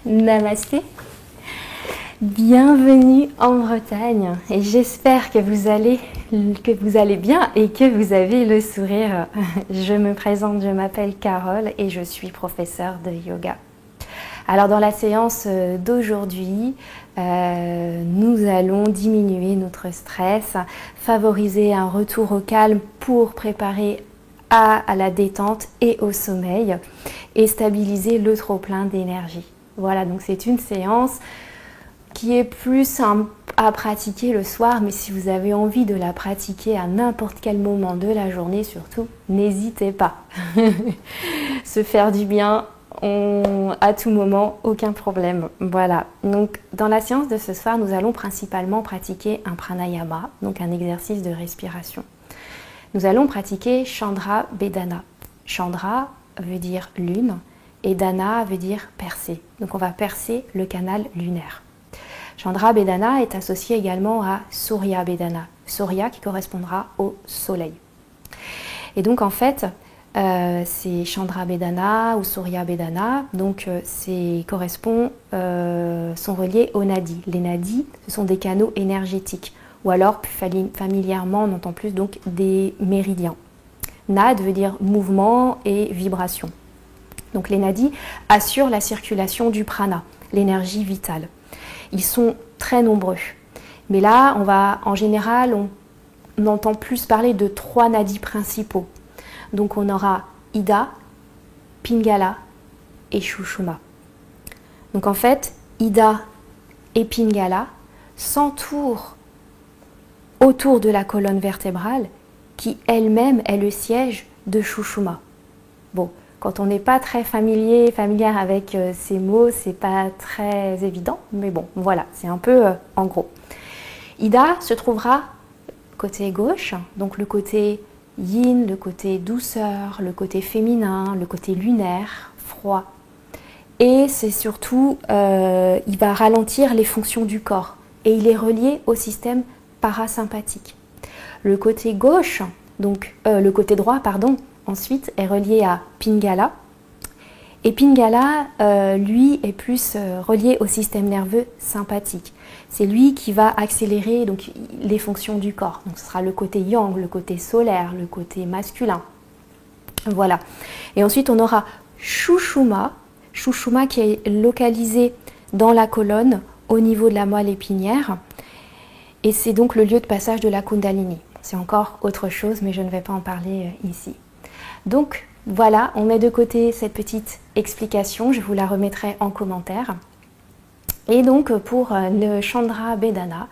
Namasté. Bienvenue en Bretagne et j'espère que vous allez bien et que vous avez le sourire. Je me présente, je m'appelle Carole et je suis professeure de yoga. Alors dans la séance d'aujourd'hui, nous allons diminuer notre stress, favoriser un retour au calme pour préparer à la détente et au sommeil et stabiliser le trop-plein d'énergie. Voilà, donc c'est une séance qui est plus à pratiquer le soir, mais si vous avez envie de la pratiquer à n'importe quel moment de la journée, surtout, n'hésitez pas. Se faire du bien à tout moment, aucun problème. Voilà, donc dans la séance de ce soir, nous allons principalement pratiquer un pranayama, donc un exercice de respiration. Nous allons pratiquer Chandra Vedana. Chandra veut dire lune et Dana veut dire percer. Donc on va percer le canal lunaire. Chandra Vedana est associé également à Surya Vedana. Surya qui correspondra au soleil. Et donc en fait, c'est Chandra Vedana ou Surya Vedana, donc sont reliés aux nadis. Les nadis, ce sont des canaux énergétiques, ou alors plus familièrement, on entend plus donc des méridiens. Nad veut dire mouvement et vibration. Donc les nadis assurent la circulation du prana, l'énergie vitale. Ils sont très nombreux. Mais là, en général, on entend plus parler de 3 nadis principaux. Donc on aura Ida, Pingala et Sushumna. Donc en fait, Ida et Pingala s'entourent autour de la colonne vertébrale qui elle-même est le siège de Sushumna. Bon, quand on n'est pas très familière avec ces mots, c'est pas très évident, mais bon, voilà, c'est un peu en gros. Ida se trouvera côté gauche, donc le côté yin, le côté douceur, le côté féminin, le côté lunaire, froid. Et c'est surtout, il va ralentir les fonctions du corps et il est relié au système parasympathique. Le côté gauche, donc le côté droit, pardon, ensuite est relié à Pingala. Et Pingala, lui, est plus relié au système nerveux sympathique. C'est lui qui va accélérer donc, les fonctions du corps. Donc ce sera le côté yang, le côté solaire, le côté masculin. Voilà. Et ensuite, on aura Sushumna. Sushumna qui est localisé dans la colonne au niveau de la moelle épinière. Et c'est donc le lieu de passage de la Kundalini. C'est encore autre chose, mais je ne vais pas en parler ici. Donc voilà, on met de côté cette petite explication, je vous la remettrai en commentaire. Et donc pour le Chandra Vedana,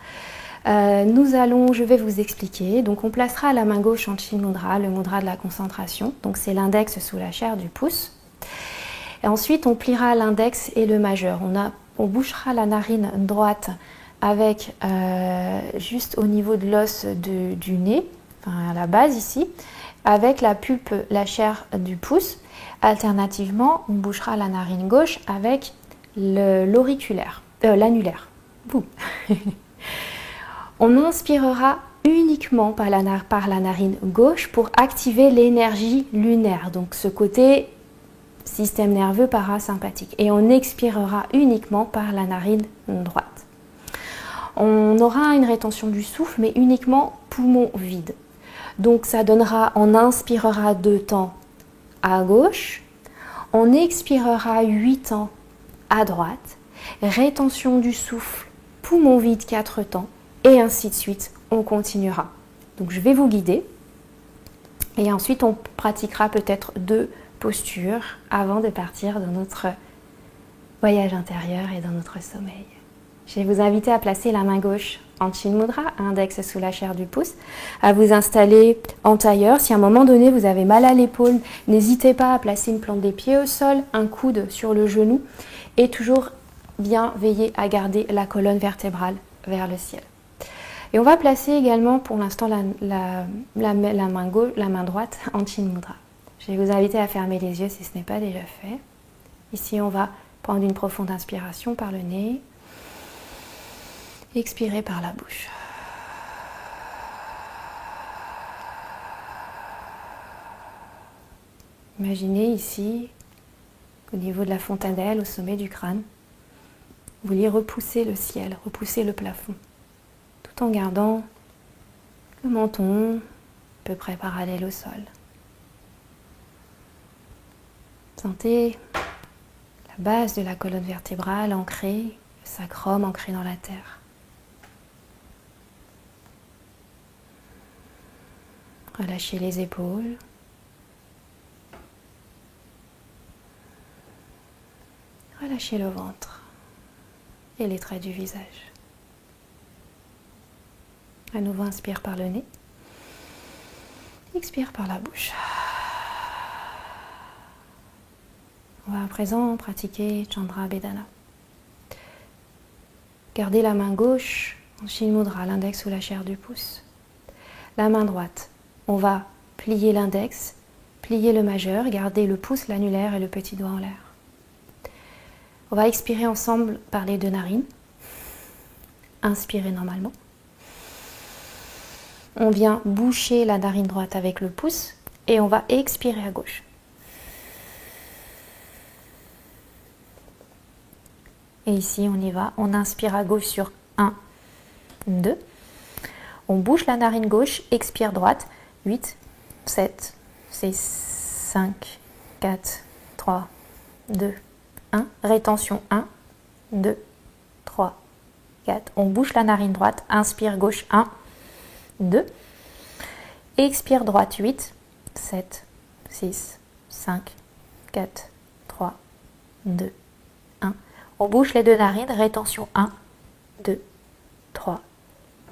je vais vous expliquer. Donc on placera la main gauche en Chin Mudra, le mudra de la concentration. Donc c'est l'index sous la chair du pouce. Et ensuite on pliera l'index et le majeur. On bouchera la narine droite avec juste au niveau de l'os du nez, enfin à la base ici, avec la pulpe, la chair du pouce. Alternativement, on bouchera la narine gauche avec l'annulaire. On inspirera uniquement par la narine gauche pour activer l'énergie lunaire, donc ce côté système nerveux parasympathique. Et on expirera uniquement par la narine droite. On aura une rétention du souffle, mais uniquement poumon vide. Donc ça donnera, on inspirera 2 temps à gauche, on expirera 8 temps à droite, rétention du souffle, poumon vide 4 temps, et ainsi de suite, on continuera. Donc je vais vous guider, et ensuite on pratiquera peut-être 2 postures avant de partir dans notre voyage intérieur et dans notre sommeil. Je vais vous inviter à placer la main gauche en Chin Mudra, index sous la chair du pouce, à vous installer en tailleur. Si à un moment donné vous avez mal à l'épaule, n'hésitez pas à placer une plante des pieds au sol, un coude sur le genou et toujours bien veiller à garder la colonne vertébrale vers le ciel. Et on va placer également pour l'instant la main droite en Chin Mudra. Je vais vous inviter à fermer les yeux si ce n'est pas déjà fait. Ici on va prendre une profonde inspiration par le nez. Expirez par la bouche. Imaginez ici, au niveau de la fontanelle, au sommet du crâne, Vous vouliez repousser le ciel, repousser le plafond, tout en gardant le menton à peu près parallèle au sol. Sentez la base de la colonne vertébrale ancrée, le sacrum ancré dans la terre. Relâchez les épaules. Relâchez le ventre et les traits du visage. À nouveau, inspire par le nez. Expire par la bouche. On va à présent pratiquer Chandra Bedana. Gardez la main gauche en Shin Mudra, l'index sous la chair du pouce. La main droite, on va plier l'index, plier le majeur, garder le pouce, l'annulaire et le petit doigt en l'air. On va expirer ensemble par les deux narines. Inspirez normalement. On vient boucher la narine droite avec le pouce et on va expirer à gauche. Et ici, on y va. On inspire à gauche sur 1, 2. On bouche la narine gauche, expire droite. 8, 7, 6, 5, 4, 3, 2, 1. Rétention 1, 2, 3, 4. On bouche la narine droite, inspire gauche 1, 2. Expire droite 8, 7, 6, 5, 4, 3, 2, 1. On bouche les deux narines, rétention 1, 2, 3,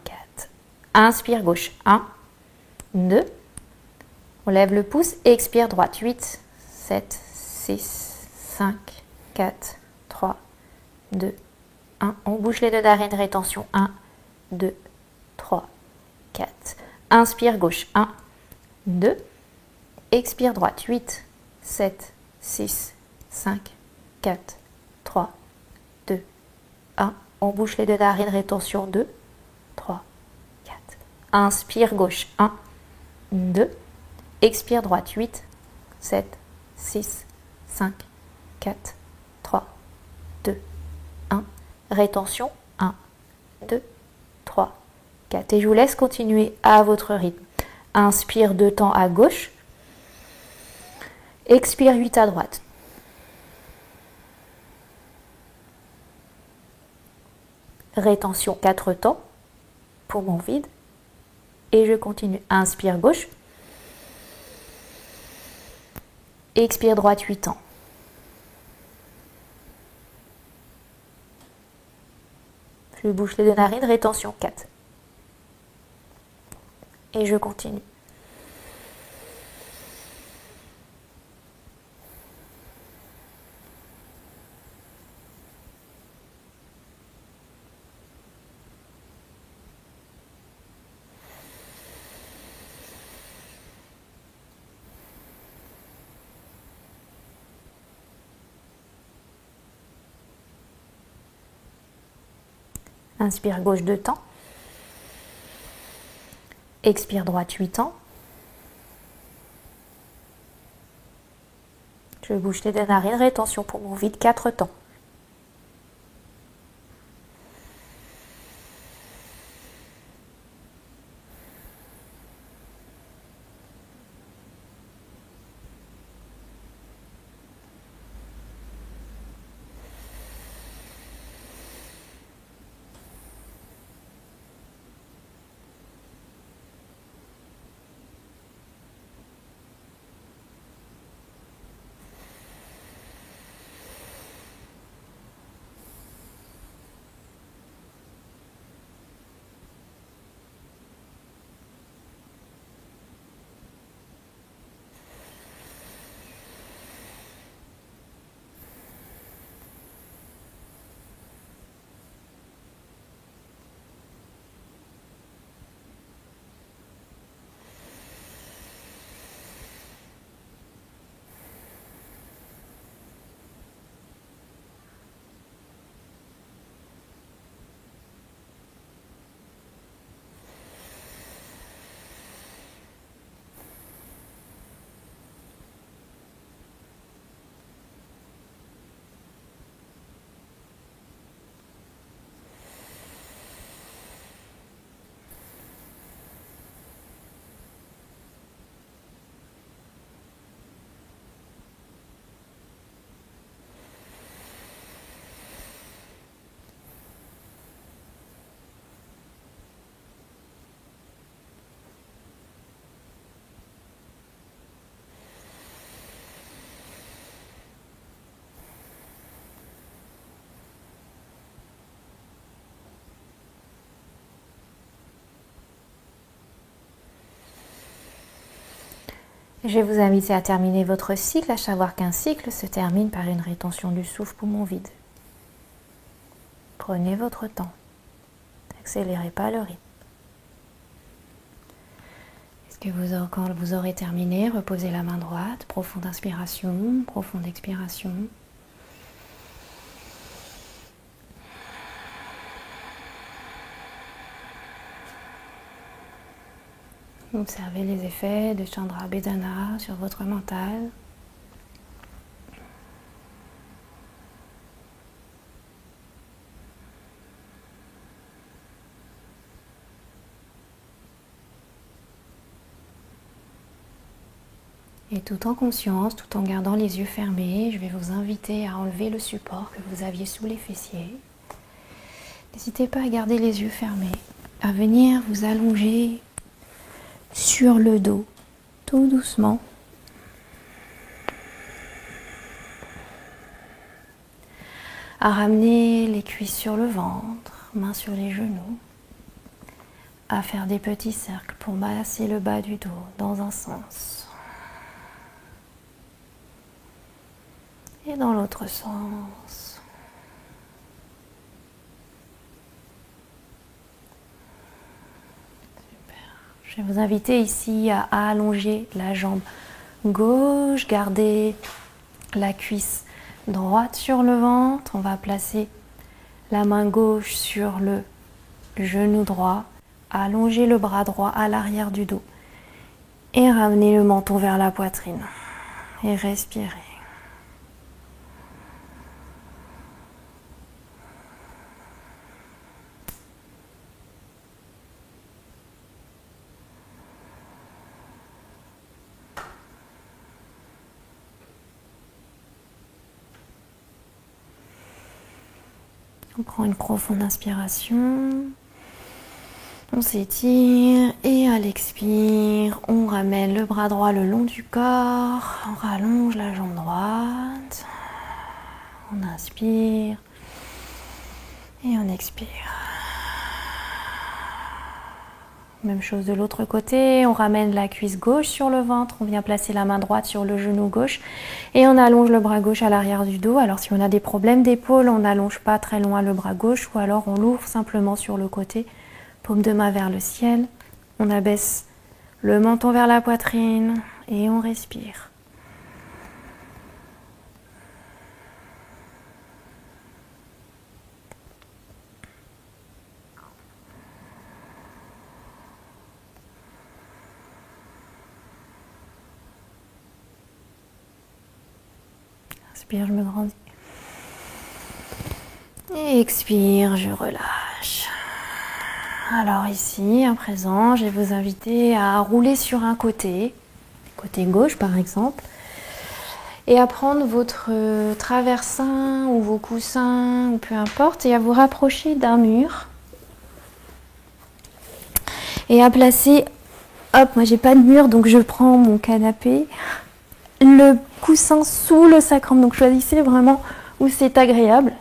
4. Inspire gauche 1, 2. On lève le pouce, expire droite 8, 7, 6, 5, 4, 3, 2, 1. On bouche les deux narines, rétention 1, 2, 3, 4. Inspire gauche 1, 2. Expire droite 8, 7, 6, 5, 4, 3, 2, 1. On bouche les deux narines, rétention 2, 3, 4. Inspire gauche 1, 2. Expire droite 8, 7, 6, 5, 4, 3, 2, 1. Rétention 1, 2, 3, 4. Et je vous laisse continuer à votre rythme. Inspire 2 temps à gauche. Expire 8 à droite. Rétention 4 temps. Poumon vide. Et je continue. Inspire gauche. Expire droite 8 temps. Je bouche les deux narines. Rétention 4. Et je continue. Inspire gauche 2 temps. Expire droite 8 temps. Je bouge les deux narines, rétention poumon vide 4 temps. Je vais vous inviter à terminer votre cycle, à savoir qu'un cycle se termine par une rétention du souffle poumon vide. Prenez votre temps. N'accélérez pas le rythme. Est-ce que quand vous aurez terminé, reposez la main droite, profonde inspiration, profonde expiration. Observez les effets de Chandra Bedana sur votre mental. Et tout en conscience, tout en gardant les yeux fermés, je vais vous inviter à enlever le support que vous aviez sous les fessiers. N'hésitez pas à garder les yeux fermés, à venir vous allonger sur le dos, tout doucement. À ramener les cuisses sur le ventre, mains sur les genoux. À faire des petits cercles pour masser le bas du dos dans un sens. Et dans l'autre sens. Super. Je vais vous inviter ici à allonger la jambe gauche, garder la cuisse droite sur le ventre. On va placer la main gauche sur le genou droit. Allonger le bras droit à l'arrière du dos. Et ramener le menton vers la poitrine. Et respirer. On prend une profonde inspiration, on s'étire et à l'expire, on ramène le bras droit le long du corps, on rallonge la jambe droite, on inspire et on expire. Même chose de l'autre côté, on ramène la cuisse gauche sur le ventre, on vient placer la main droite sur le genou gauche et on allonge le bras gauche à l'arrière du dos. Alors si on a des problèmes d'épaule, on n'allonge pas très loin le bras gauche ou alors on l'ouvre simplement sur le côté, paume de main vers le ciel. On abaisse le menton vers la poitrine et on respire. Inspire, je me grandis. Et expire, je relâche. Alors ici, à présent, je vais vous inviter à rouler sur un côté gauche par exemple, et à prendre votre traversin ou vos coussins, ou peu importe, et à vous rapprocher d'un mur. Et à placer, hop, moi j'ai pas de mur, donc je prends mon canapé, le coussin sous le sacrum, donc choisissez vraiment où c'est agréable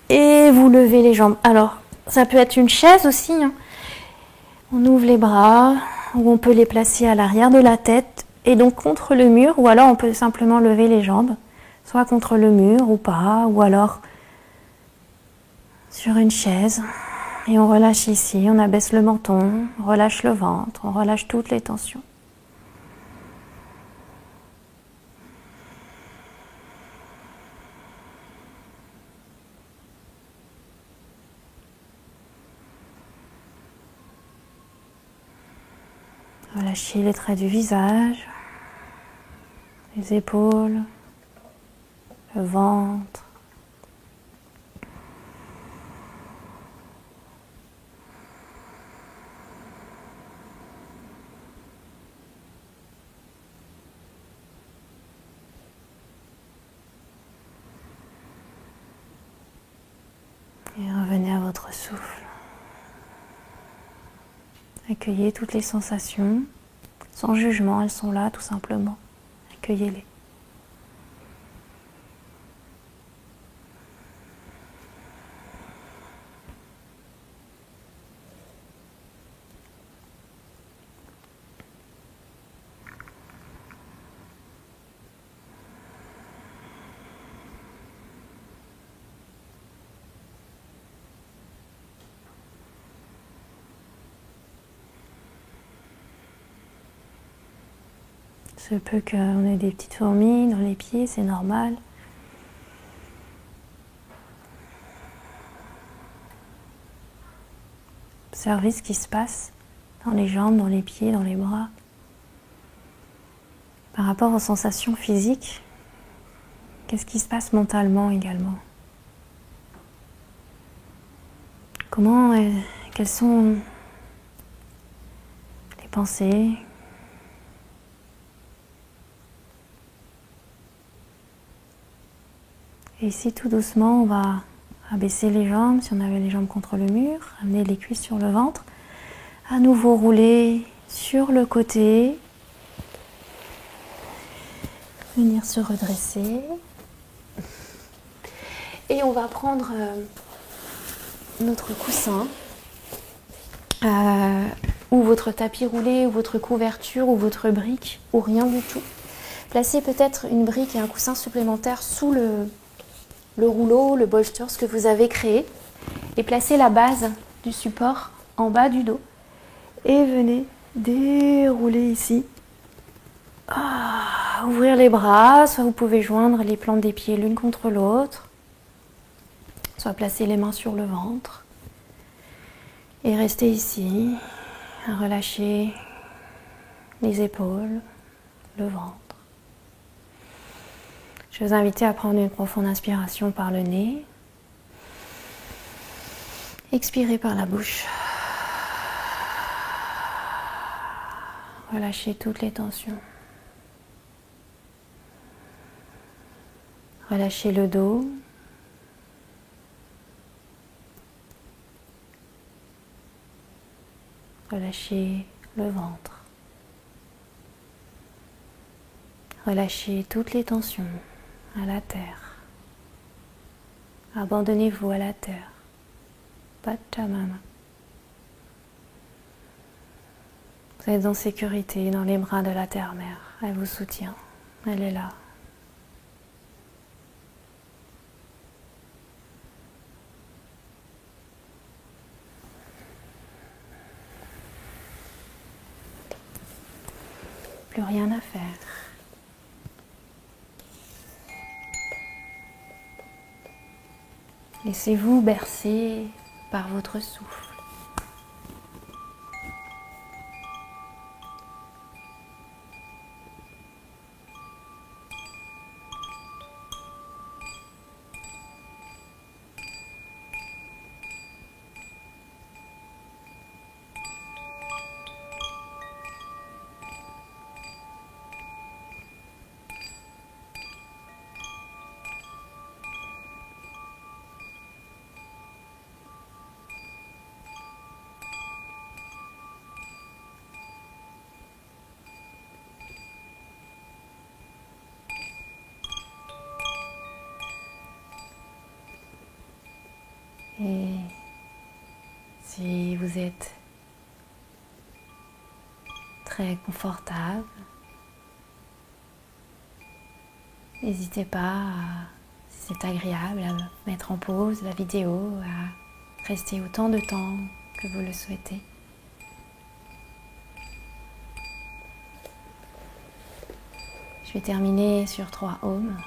et vous levez les jambes. Alors ça peut être une chaise aussi, hein. On ouvre les bras ou on peut les placer à l'arrière de la tête et donc contre le mur, ou alors on peut simplement lever les jambes, soit contre le mur ou pas, ou alors sur une chaise. Et on relâche ici, on abaisse le menton, on relâche le ventre, on relâche toutes les tensions. Relâchez les traits du visage, les épaules, le ventre. Et revenez à votre souffle. Accueillez toutes les sensations, sans jugement, elles sont là tout simplement. Accueillez-les. se peut qu'on ait des petites fourmis dans les pieds, c'est normal. Observez ce qui se passe dans les jambes, dans les pieds, dans les bras. Par rapport aux sensations physiques, qu'est-ce qui se passe mentalement également? Quelles sont les pensées? Et ici, tout doucement, on va abaisser les jambes, si on avait les jambes contre le mur, amener les cuisses sur le ventre, à nouveau rouler sur le côté, venir se redresser. Et on va prendre notre coussin, ou votre tapis roulé, ou votre couverture, ou votre brique, ou rien du tout. Placez peut-être une brique et un coussin supplémentaire sous le rouleau, le bolster, ce que vous avez créé, et placez la base du support en bas du dos. Et venez dérouler ici. Ouvrir les bras, soit vous pouvez joindre les plantes des pieds l'une contre l'autre, soit placer les mains sur le ventre. Et restez ici, à relâcher les épaules, le ventre. Je vais vous inviter à prendre une profonde inspiration par le nez. Expirez par la bouche. Relâchez toutes les tensions. Relâchez le dos. Relâchez le ventre. Relâchez toutes les tensions à la terre. Abandonnez-vous à la terre. Pachamama. Vous êtes en sécurité dans les bras de la terre-mère. Elle vous soutient. Elle est là. Plus rien à faire. Laissez-vous bercer par votre souffle. Et si vous êtes très confortable, n'hésitez pas, si c'est agréable, à mettre en pause la vidéo, à rester autant de temps que vous le souhaitez. Je vais terminer sur 3 ohms.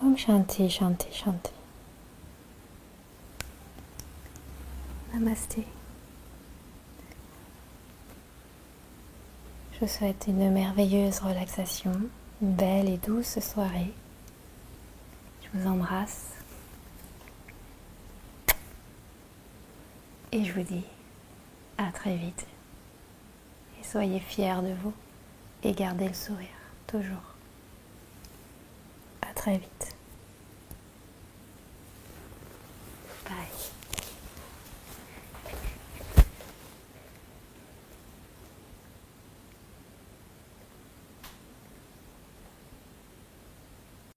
Om Shanti, Shanti, Shanti. Namasté. Je vous souhaite une merveilleuse relaxation, une belle et douce soirée. Je vous embrasse. Et je vous dis à très vite. Et soyez fiers de vous et gardez le sourire, toujours. À très vite.